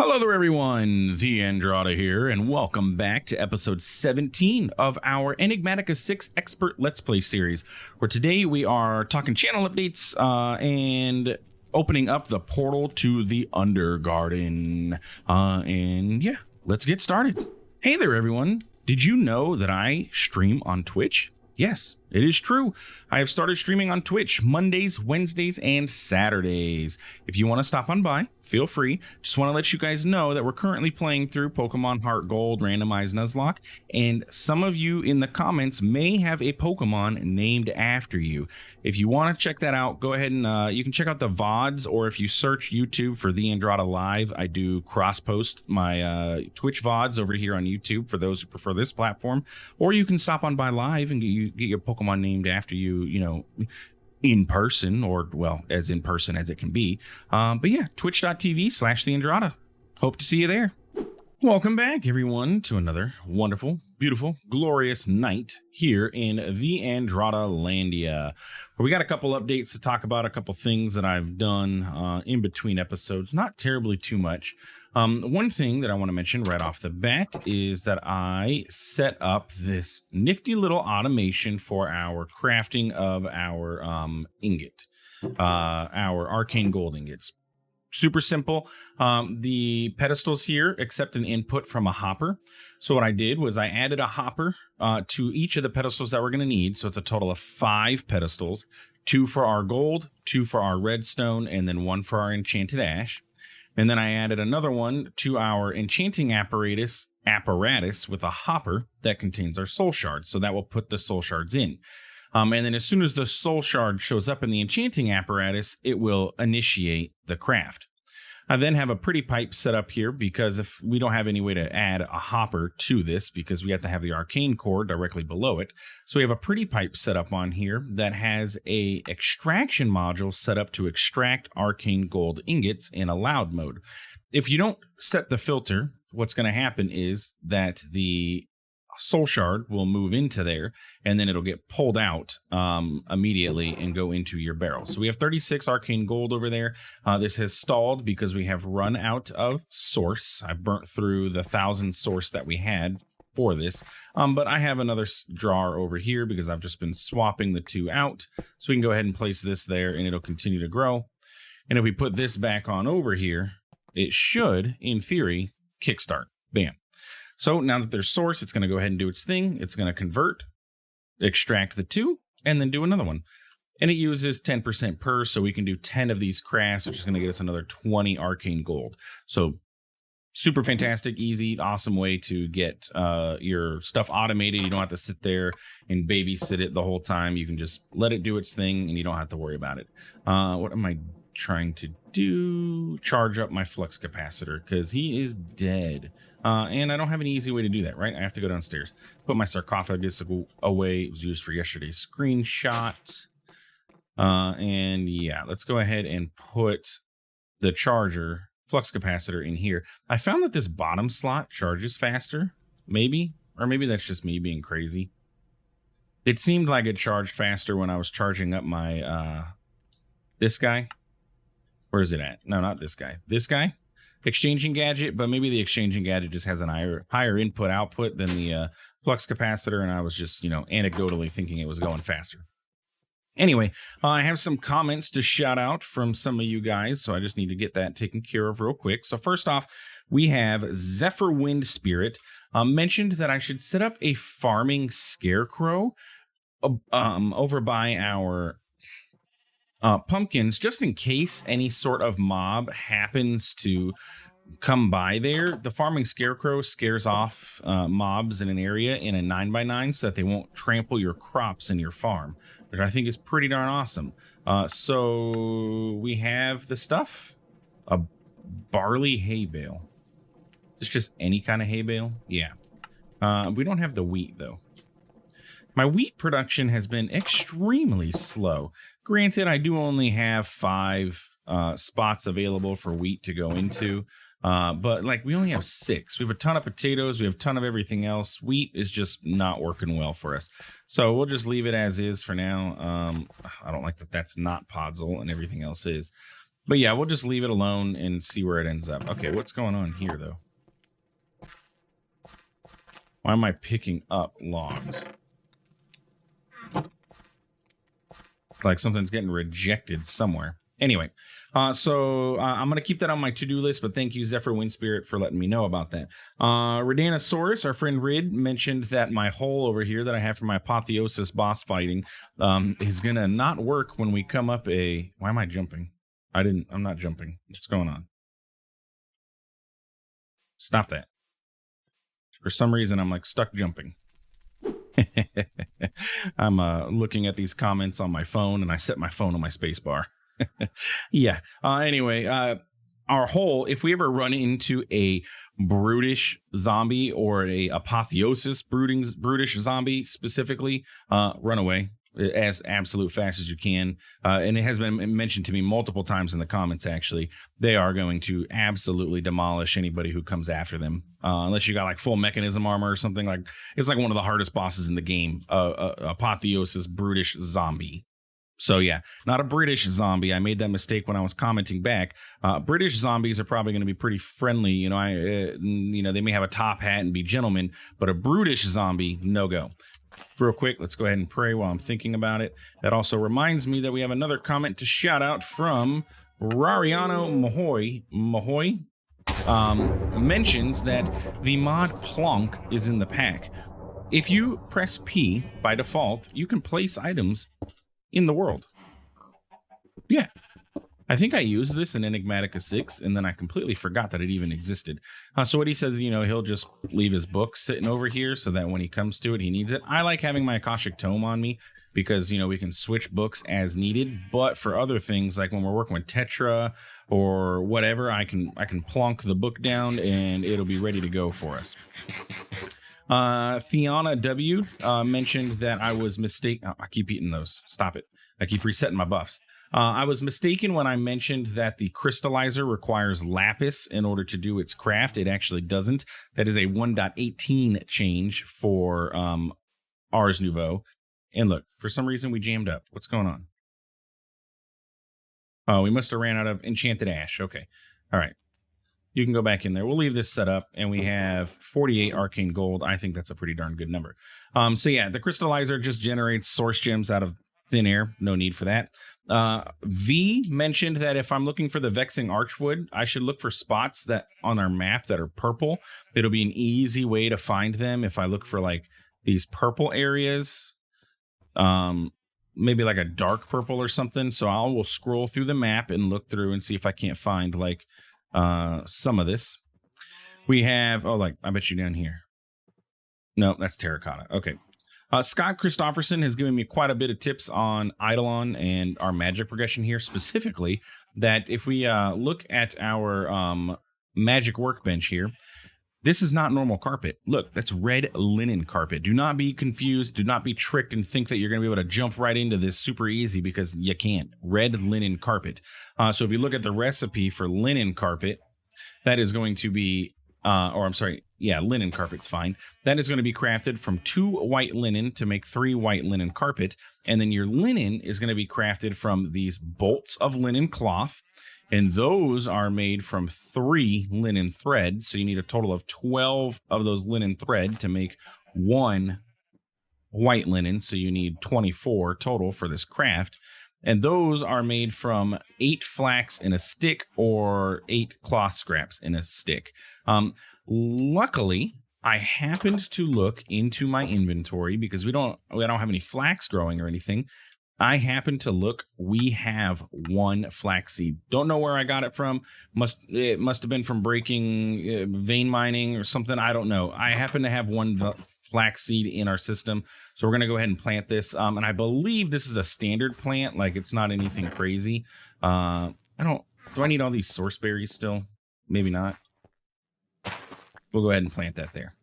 Hello there, everyone. TheAndrata here, and welcome back to episode 17 of our Enigmatica 6 Expert Let's Play series, where today we are talking channel updates and opening up the portal to the Undergarden. And yeah, let's get started. Hey there, everyone. Did you know that I stream on Twitch? Yes, it is true. I have started streaming on Twitch Mondays, Wednesdays, and Saturdays. If you want to stop on by, feel free. Just want to let you guys know that we're currently playing through Pokemon Heart Gold Randomized Nuzlocke, and some of you in the comments may have a Pokemon named after you. If you want to check that out, go ahead and you can check out the VODs, or if you search YouTube for TheAndrata Live, I do cross-post my Twitch VODs over here on YouTube for those who prefer this platform, or you can stop on by live and get your Pokemon named after you, you know, in person, or well, as in person as it can be. But yeah, twitch.tv/TheAndrata. Hope to see you there. Welcome back, everyone, to another wonderful, beautiful, glorious night here in TheAndrata Landia, where we got a couple updates to talk about, a couple things that I've done in between episodes, not terribly too much. One thing that I want to mention right off the bat is that I set up this nifty little automation for our crafting of our ingot, our arcane gold ingots. Super simple. The pedestals here accept an input from a hopper. So what I did was I added a hopper to each of the pedestals that we're going to need. So it's a total of 5 pedestals, 2 for our gold, 2 for our redstone, and then 1 for our enchanted ash. And then I added another one to our enchanting apparatus with a hopper that contains our soul shards. So that will put the soul shards in. And then as soon as the soul shard shows up in the enchanting apparatus, it will initiate the craft. I then have a pretty pipe set up here because if we don't have any way to add a hopper to this, because we have to have the arcane core directly below it. So we have a pretty pipe set up on here that has a extraction module set up to extract arcane gold ingots in allowed mode. If you don't set the filter, what's going to happen is that the soul shard will move into there, and then it'll get pulled out immediately and go into your barrel. So we have 36 arcane gold over there. This has stalled because we have run out of source. I burnt through the 1,000 source that we had for this, but I have another drawer over here because I've just been swapping the 2 out. So we can go ahead and place this there, and it'll continue to grow. And if we put this back on over here, it should, in theory, kickstart. Bam. So now that there's source, it's going to go ahead and do its thing. It's going to convert, extract the 2, and then do another one. And it uses 10% per, so we can do 10 of these crafts, which is going to get us another 20 arcane gold. So super fantastic, easy, awesome way to get your stuff automated. You don't have to sit there and babysit it the whole time. You can just let it do its thing, and you don't have to worry about it. What am I trying to do? Charge up my Flux Capacitor, because he is dead. And I don't have any easy way to do that, right? I have to go downstairs, put my sarcophagus away. It was used for yesterday's screenshot. And yeah, let's go ahead and put the charger Flux Capacitor in here. I found that this bottom slot charges faster, maybe, or maybe that's just me being crazy. It seemed like it charged faster when I was charging up my, this guy. Where is it at? No, not this guy. This guy. Exchanging gadget, but maybe the exchanging gadget just has an higher input output than the Flux Capacitor, and I was just, you know, anecdotally thinking it was going faster. Anyway, I have some comments to shout out from some of you guys, so I just need to get that taken care of real quick. So first off, we have Zephyr Wind Spirit mentioned that I should set up a farming Scarecrow over by our pumpkins, just in case any sort of mob happens to come by there. The farming Scarecrow scares off mobs in an area in a 9x9 so that they won't trample your crops in your farm, which I think is pretty darn awesome. So we have the stuff, a barley hay bale. It's just any kind of hay bale. Yeah. We don't have the wheat though. My wheat production has been extremely slow. Granted, I do only have 5 spots available for wheat to go into, but like we only have 6. We have a ton of potatoes. We have a ton of everything else. Wheat is just not working well for us. So we'll just leave it as is for now. I don't like that that's not Podzol and everything else is. But yeah, we'll just leave it alone and see where it ends up. Okay, what's going on here, though? Why am I picking up logs? It's like something's getting rejected somewhere. Anyway, so I'm going to keep that on my to-do list, but thank you, Zephyr Windspirit, for letting me know about that. Redanosaurus, our friend Rid, mentioned that my hole over here that I have for my Apotheosis boss fighting is going to not work when we come up a... Why am I jumping? I'm not jumping. What's going on? Stop that. For some reason, I'm like stuck jumping. I'm looking at these comments on my phone, and I set my phone on my space bar. Yeah. Anyway, our hole, if we ever run into a brutish zombie or a apotheosis brutish zombie specifically, run away as absolute fast as you can. And it has been mentioned to me multiple times in the comments, actually. They are going to absolutely demolish anybody who comes after them. Unless you got like full mechanism armor or something. Like it's like one of the hardest bosses in the game. Apotheosis brutish zombie. So yeah, not a British zombie. I made that mistake when I was commenting back. British zombies are probably going to be pretty friendly. You know, they may have a top hat and be gentlemen, but a brutish zombie, no go. Real quick, let's go ahead and pray while I'm thinking about it. That also reminds me that we have another comment to shout out from Rariano Mahoy. Mentions that the mod plonk is in the pack. If you press P by default, you can place items in the world. Yeah. I think I used this in Enigmatica 6, and then I completely forgot that it even existed. So what he says, you know, he'll just leave his book sitting over here so that when he comes to it, he needs it. I like having my Akashic Tome on me because, you know, we can switch books as needed. But for other things, like when we're working with Tetra or whatever, I can plonk the book down and it'll be ready to go for us. Theana W mentioned that I was mistaken. Oh, I keep eating those. Stop it. I keep resetting my buffs. I was mistaken when I mentioned that the Crystallizer requires lapis in order to do its craft. It actually doesn't. That is a 1.18 change for Ars Nouveau. And look, for some reason we jammed up. What's going on? Oh, we must have ran out of Enchanted Ash. Okay. All right. You can go back in there. We'll leave this set up, and we have 48 arcane gold. I think that's a pretty darn good number. So yeah, the Crystallizer just generates source gems out of thin air. No need for that. V mentioned that if I'm looking for the Vexing Archwood, I should look for spots that on our map that are purple. It'll be an easy way to find them if I look for like these purple areas. Maybe like a dark purple or something. So I will scroll through the map and look through and see if I can't find like some of this. We have, oh, like, I bet you down here. No, that's terracotta. Okay. Scott Christofferson has given me quite a bit of tips on Eidolon and our magic progression here, specifically that if we look at our magic workbench here, this is not normal carpet. Look, that's red linen carpet. Do not be confused. Do not be tricked and think that you're going to be able to jump right into this super easy, because you can't. Red linen carpet. So if you look at the recipe for linen carpet, that is going to be, linen carpet's fine. That is going to be crafted from 2 white linen to make 3 white linen carpet. And then your linen is going to be crafted from these bolts of linen cloth. And those are made from 3 linen thread. So you need a total of 12 of those linen thread to make 1 white linen. So you need 24 total for this craft. And those are made from 8 flax in a stick or 8 cloth scraps in a stick. Luckily, I happened to look into my inventory because I don't have any flax growing or anything. I happened to look. We have 1 flaxseed. Don't know where I got it from. It must have been from breaking vein mining or something. I don't know. I happen to have 1 flaxseed in our system, so we're gonna go ahead and plant this. And I believe this is a standard plant. Like, it's not anything crazy. Do I need all these source berries still? Maybe not. We'll go ahead and plant that there.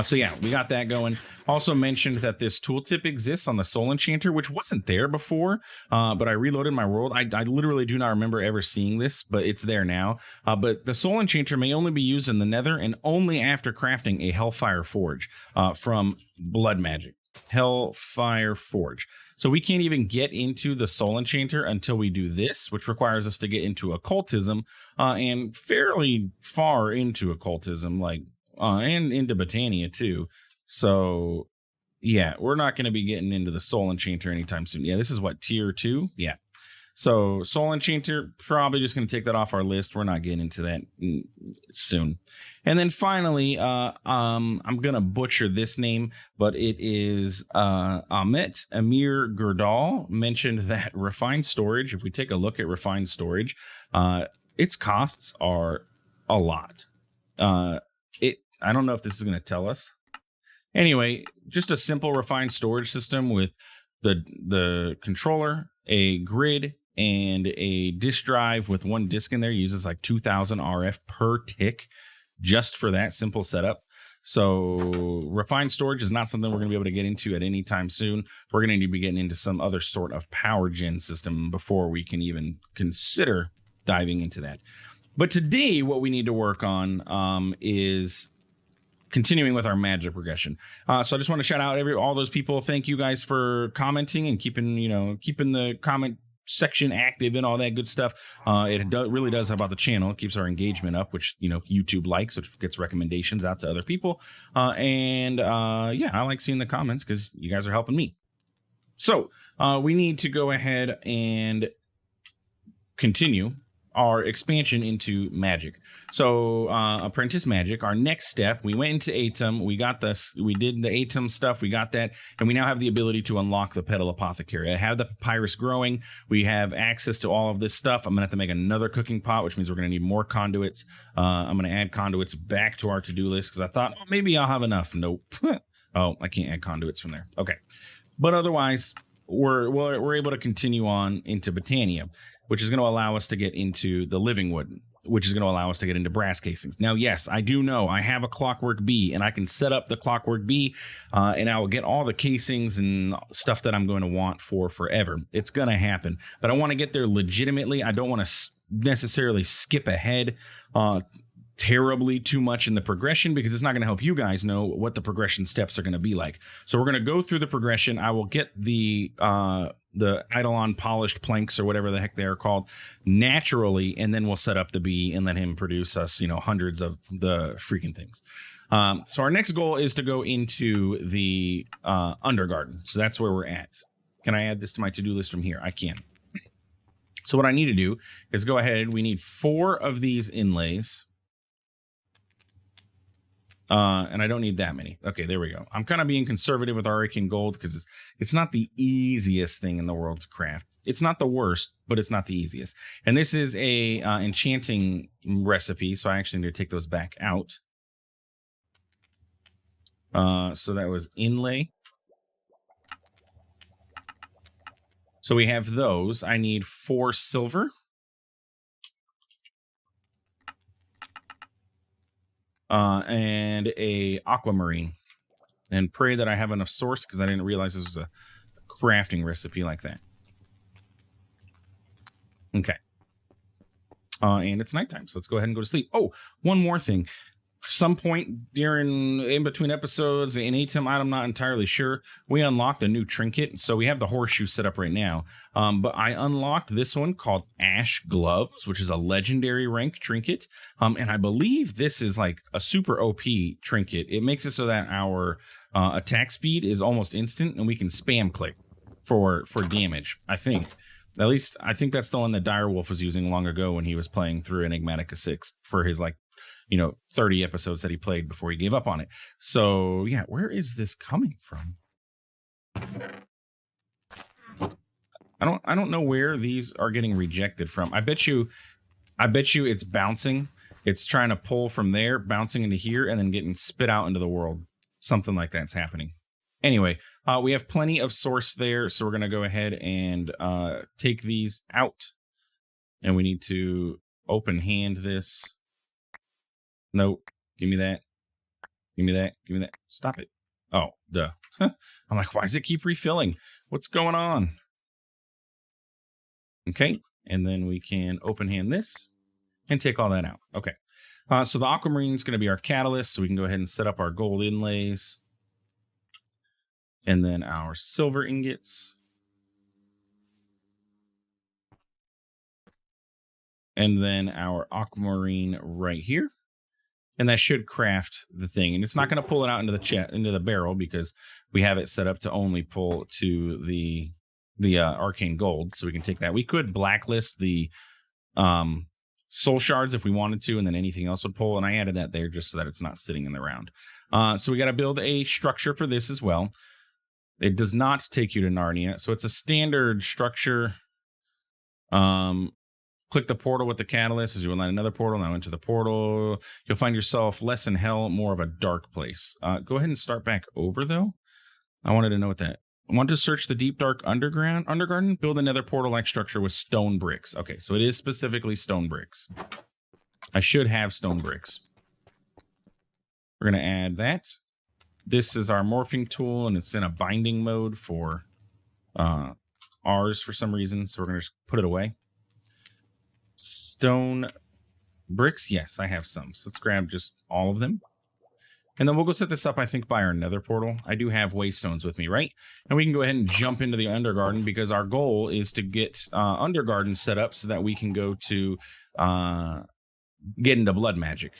So yeah, we got that going. Also mentioned that this tooltip exists on the Soul Enchanter, which wasn't there before, but I reloaded my world. I literally do not remember ever seeing this, but it's there now. But the Soul Enchanter may only be used in the Nether and only after crafting a Hellfire Forge from Blood Magic. Hellfire Forge. So we can't even get into the Soul Enchanter until we do this, which requires us to get into occultism, and fairly far into occultism, like and into Botania too. So yeah, we're not going to be getting into the Soul Enchanter anytime soon. Yeah, this is what, tier 2? Yeah. So Soul Enchanter, probably just going to take that off our list. We're not getting into that soon. And then finally, I'm going to butcher this name, but it is Ahmet Amir Gurdal mentioned that Refined Storage, if we take a look at Refined Storage, its costs are a lot. I don't know if this is going to tell us. Anyway, just a simple Refined Storage system with the controller, a grid, and a disk drive with one disk in there uses like 2000 RF per tick just for that simple setup. So Refined Storage is not something we're going to be able to get into at any time soon. We're going to need to be getting into some other sort of power gen system before we can even consider diving into that. But today, what we need to work on is continuing with our magic progression. So I just want to shout out all those people. Thank you guys for commenting and keeping the comment section active and all that good stuff. It really does help out the channel. It keeps our engagement up, which YouTube likes, which gets recommendations out to other people. Yeah, I like seeing the comments because you guys are helping me. So we need to go ahead and continue our expansion into magic. So apprentice magic, our next step, we went into Atom, we got this, we did the Atom stuff, we got that, and we now have the ability to unlock the Petal Apothecary. I have the papyrus growing, we have access to all of this stuff. I'm gonna have to make another cooking pot, which means we're gonna need more conduits. I'm gonna add conduits back to our to-do list because I thought, oh, maybe I'll have enough. Nope. Oh, I can't add conduits from there. Okay. But otherwise, we're able to continue on into Botania, which is going to allow us to get into the living wood, which is going to allow us to get into brass casings. Now, yes, I do know I have a clockwork bee, and I can set up the clockwork bee, and I will get all the casings and stuff that I'm going to want for forever. It's going to happen, but I want to get there legitimately. I don't want to necessarily skip ahead terribly too much in the progression because it's not going to help you guys know what the progression steps are going to be like. So we're going to go through the progression. I will get the Eidolon polished planks or whatever the heck they are called naturally, and then we'll set up the bee and let him produce us, hundreds of the freaking things. So our next goal is to go into the Undergarden. So that's where we're at. Can I add this to my to-do list from here? I can. So what I need to do is go ahead. We need 4 of these inlays. And I don't need that many. Okay, there we go. I'm kind of being conservative with Arcane Gold because it's not the easiest thing in the world to craft. It's not the worst, but it's not the easiest. And this is a enchanting recipe, so I actually need to take those back out. So that was inlay. So we have those. I need 4 silver. And a aquamarine, and pray that I have enough source because I didn't realize this was a crafting recipe like that. Okay. And it's nighttime, so let's go ahead and go to sleep. Oh, one more thing. Some point in between episodes in Atom, I'm not entirely sure, we unlocked a new trinket. So we have the horseshoe set up right now, but I unlocked this one called Ash Gloves, which is a legendary rank trinket, and I believe this is like a super OP trinket. It makes it so that our attack speed is almost instant, and we can spam click for damage. I think that's the one that Direwolf was using long ago when he was playing through Enigmatica 6 for his 30 episodes that he played before he gave up on it. So yeah, where is this coming from? I don't know where these are getting rejected from. I bet you it's bouncing. It's trying to pull from there, bouncing into here, and then getting spit out into the world. Something like that's happening. Anyway, we have plenty of source there, so we're going to go ahead and take these out. And we need to open hand this. Nope. Give me that. Give me that. Give me that. Stop it. Oh, duh. I'm like, why does it keep refilling? What's going on? Okay. And then we can open hand this and take all that out. Okay. So the aquamarine is going to be our catalyst. So we can go ahead and set up our gold inlays. And then our silver ingots. And then our aquamarine right here. And that should craft the thing. And it's not going to pull it out into the barrel because we have it set up to only pull to the arcane gold. So we can take that. We could blacklist the soul shards if we wanted to, and then anything else would pull. And I added that there just so that it's not sitting in the round. So we got to build a structure for this as well. It does not take you to Narnia. So it's a standard structure. Click the portal with the catalyst as you align another portal. Now into the portal, you'll find yourself less in hell, more of a dark place. Go ahead and start back over, though. I wanted to know what that... I want to search the deep, dark Undergarden. Build another portal-like structure with stone bricks. Okay, so it is specifically stone bricks. I should have stone bricks. We're going to add that. This is our morphing tool, and it's in a binding mode for ours for some reason. So we're going to just put it away. Stone bricks. Yes, I have some. So let's grab just all of them. And then we'll go set this up, I think, by our nether portal. I do have waystones with me, right? And we can go ahead and jump into the Undergarden because our goal is to get Undergarden set up so that we can go to get into blood magic.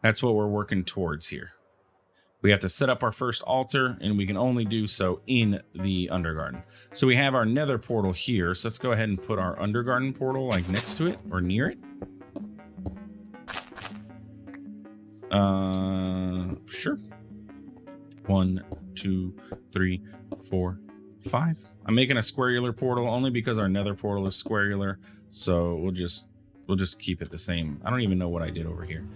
That's what we're working towards here. We have to set up our first altar, and we can only do so in the Undergarden. So we have our nether portal here. So let's go ahead and put our Undergarden portal like next to it or near it. Sure. 1, 2, 3, 4, 5. I'm making a squarular portal only because our nether portal is squarular. So we'll just keep it the same. I don't even know what I did over here.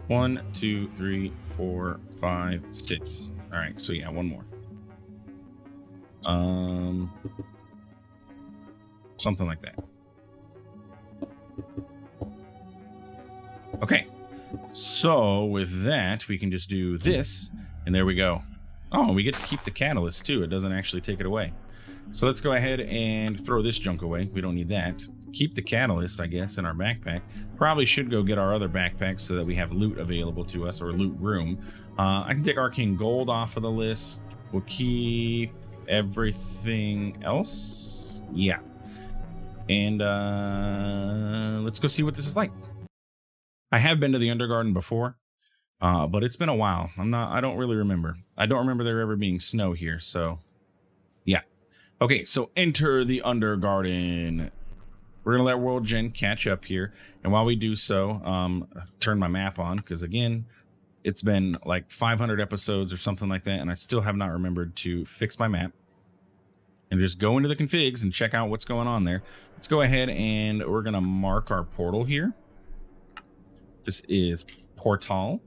1, 2, 3, 4, 5, 6. All right, so yeah, one more. Something like that. Okay. So with that, we can just do this, and there we go. Oh, we get to keep the catalyst too. It doesn't actually take it away. So let's go ahead and throw this junk away. We don't need that. Keep the catalyst, I guess, in our backpack. Probably should go get our other backpacks so that we have loot available to us, or loot room. I can take arcane gold off of the list. We'll keep everything else. Yeah. And let's go see what this is like. I have been to the Undergarden before, but it's been a while. I don't really remember. I don't remember there ever being snow here, so yeah. Okay, so enter the Undergarden. We're gonna let World Gen catch up here, and while we do so, turn my map on, because again, it's been like 500 episodes or something like that, and I still have not remembered to fix my map. And just go into the configs and check out what's going on there. Let's go ahead and we're gonna mark our portal here. This is Portal.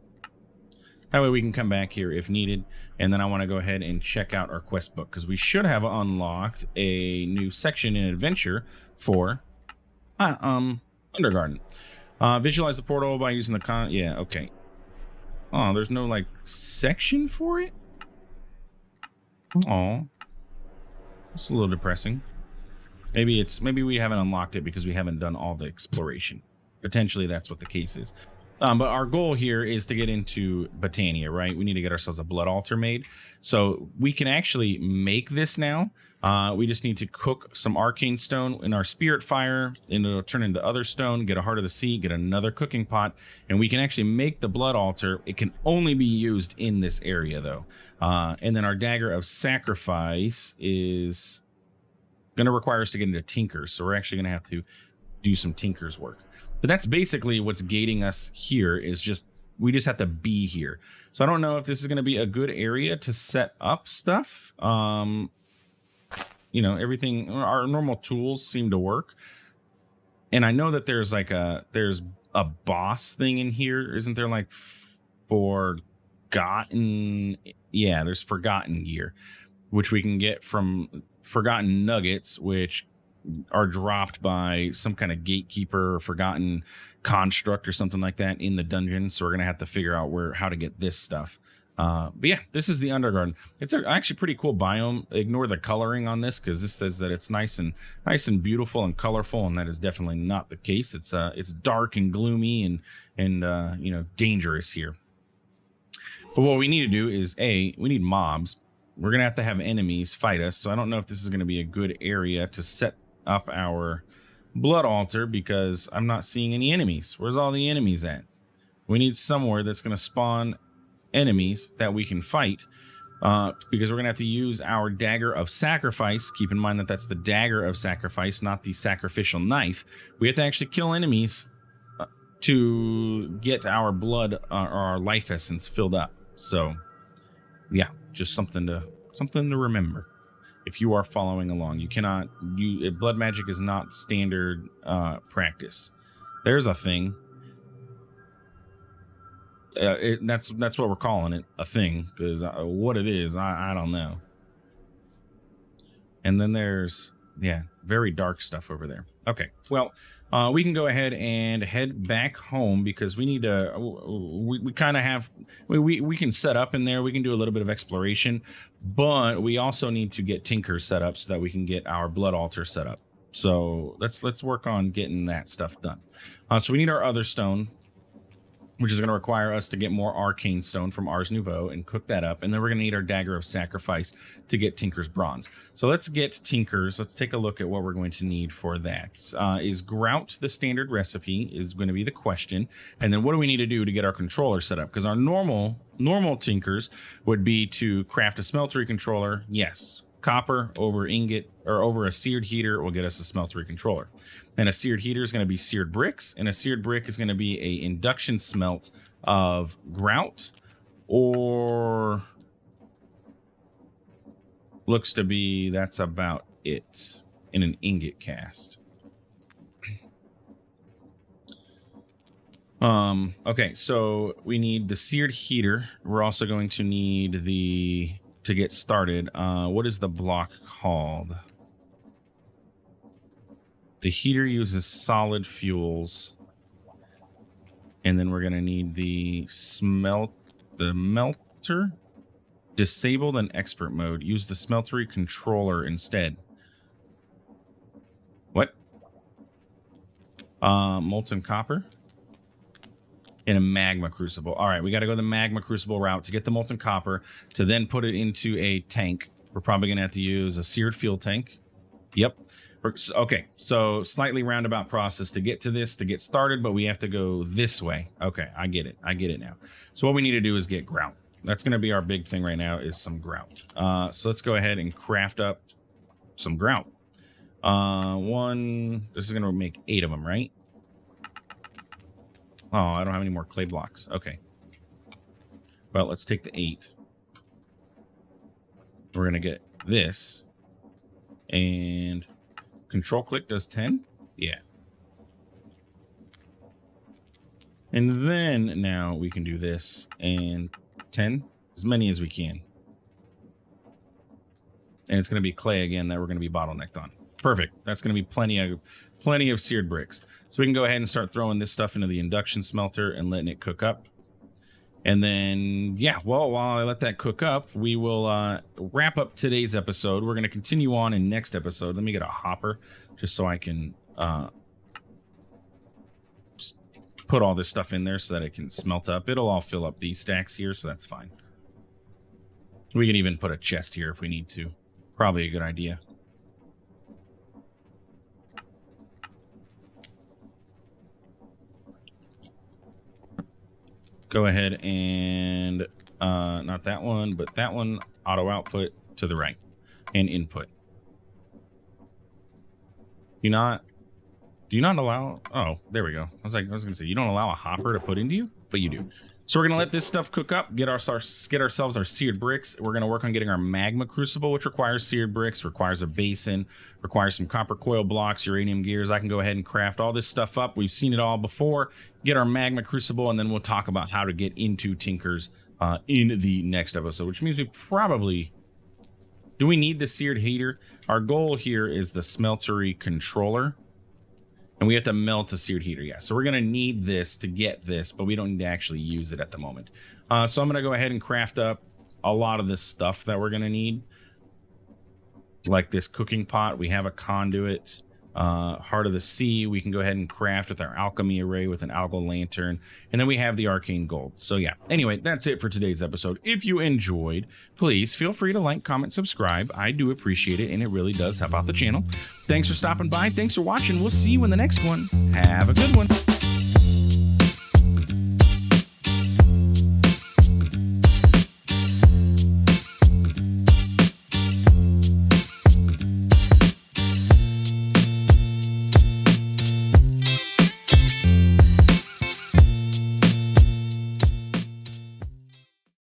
That way we can come back here if needed. And then I want to go ahead and check out our quest book, because we should have unlocked a new section in adventure for Undergarden. Visualize the portal by using the yeah, okay. Oh, there's no like section for it? Oh, it's a little depressing. Maybe we haven't unlocked it because we haven't done all the exploration. Potentially that's what the case is. But our goal here is to get into Botania, right? We need to get ourselves a blood altar made. So we can actually make this now. We just need to cook some arcane stone in our spirit fire, and it'll turn into other stone, get a heart of the sea, get another cooking pot, and we can actually make the blood altar. It can only be used in this area though. And then our dagger of sacrifice is going to require us to get into Tinkers. So we're actually going to have to do some Tinkers work. But that's basically what's gating us here, is we just have to be here. So I don't know if this is going to be a good area to set up stuff. You know, everything, our normal tools seem to work. And I know that there's a boss thing in here. Isn't there like forgotten? Yeah, there's forgotten gear, which we can get from forgotten nuggets, which are dropped by some kind of gatekeeper or forgotten construct or something like that in the dungeon. So we're gonna have to figure out how to get this stuff. But yeah, this is the Undergarden. It's actually pretty cool biome. Ignore the coloring on this, because this says that it's nice and beautiful and colorful, and that is definitely not the case. It's dark and gloomy and you know, dangerous here. But what we need to do is we need mobs. we're going to have enemies fight us. So I don't know if this is going to be a good area to set up our blood altar because I'm not seeing any enemies. Where's all the enemies at? We need somewhere that's going to spawn enemies that we can fight because we're going to have to use our dagger of sacrifice. Keep in mind that that's the dagger of sacrifice, not the sacrificial knife. We have to actually kill enemies to get our blood or our life essence filled up. So yeah, just something to remember if you are following along. You cannot blood magic is not standard practice. There's a thing. That's what we're calling it, a thing, because what it is, I don't know. And then there's, yeah, very dark stuff over there. Okay, well, we can go ahead and head back home because we need to, we kind of have, we can set up in there. We can do a little bit of exploration, but we also need to get Tinker set up so that we can get our blood altar set up. So let's work on getting that stuff done. So we need our other stone, which is going to require us to get more arcane stone from Ars Nouveau and cook that up. And then we're going to need our dagger of sacrifice to get Tinker's bronze. So let's get Tinker's. Let's take a look at what we're going to need for that. Is grout the standard recipe is going to be the question. And then what do we need to do to get our controller set up? Because our normal Tinkers would be to craft a smeltery controller. Yes. Copper over ingot or over a seared heater will get us a smeltery controller. And a seared heater is going to be seared bricks, and a seared brick is going to be a induction smelt of grout, or looks to be that's about it in an ingot cast. Okay, so we need the seared heater. We're also going to need to get started. What is the block called? The heater uses solid fuels. And then we're going to need the melter. Disabled in expert mode. Use the smeltery controller instead. What? Molten copper. In a magma crucible. All right, we got to go the magma crucible route to get the molten copper to then put it into a tank. We're probably going to have to use a seared fuel tank. Yep. Okay, so slightly roundabout process to get to this, to get started, but we have to go this way. Okay, I get it. I get it now. So what we need to do is get grout. That's going to be our big thing right now is some grout. So let's go ahead and craft up some grout. This is going to make 8 of them, right? Oh, I don't have any more clay blocks. Okay. Well, let's take the 8. We're going to get this. And control click does 10? Yeah. And then now we can do this and 10, as many as we can. And it's going to be clay again that we're going to be bottlenecked on. Perfect. That's going to be plenty of seared bricks. So we can go ahead and start throwing this stuff into the induction smelter and letting it cook up. And then, yeah, well, while I let that cook up, we will wrap up today's episode. We're going to continue on in next episode. Let me get a hopper just so I can put all this stuff in there so that it can smelt up. It'll all fill up these stacks here, so that's fine. We can even put a chest here if we need to. Probably a good idea. Go ahead and not that one, but that one, auto output to the right and input. Do you not allow? Oh, there we go. I was gonna say you don't allow a hopper to put into you, but you do. So we're gonna let this stuff cook up, get ourselves our seared bricks. We're gonna work on getting our magma crucible, which requires seared bricks, requires a basin, requires some copper coil blocks, uranium gears. I can go ahead and craft all this stuff up. We've seen it all before. Get our magma crucible, and then we'll talk about how to get into Tinker's in the next episode, which means we probably... Do we need the seared heater? Our goal here is the smeltery controller. And we have to melt a seared heater, yeah. So we're going to need this to get this, but we don't need to actually use it at the moment. So I'm going to go ahead and craft up a lot of this stuff that we're going to need. Like this cooking pot. We have a conduit. Heart of the Sea, we can go ahead and craft with our alchemy array with an algal lantern. And then we have the arcane gold. So yeah, anyway, that's it for today's episode. If you enjoyed, please feel free to like, comment, subscribe. I do appreciate it, and it really does help out the channel. Thanks for stopping by. Thanks for watching. We'll see you in the next one. Have a good one.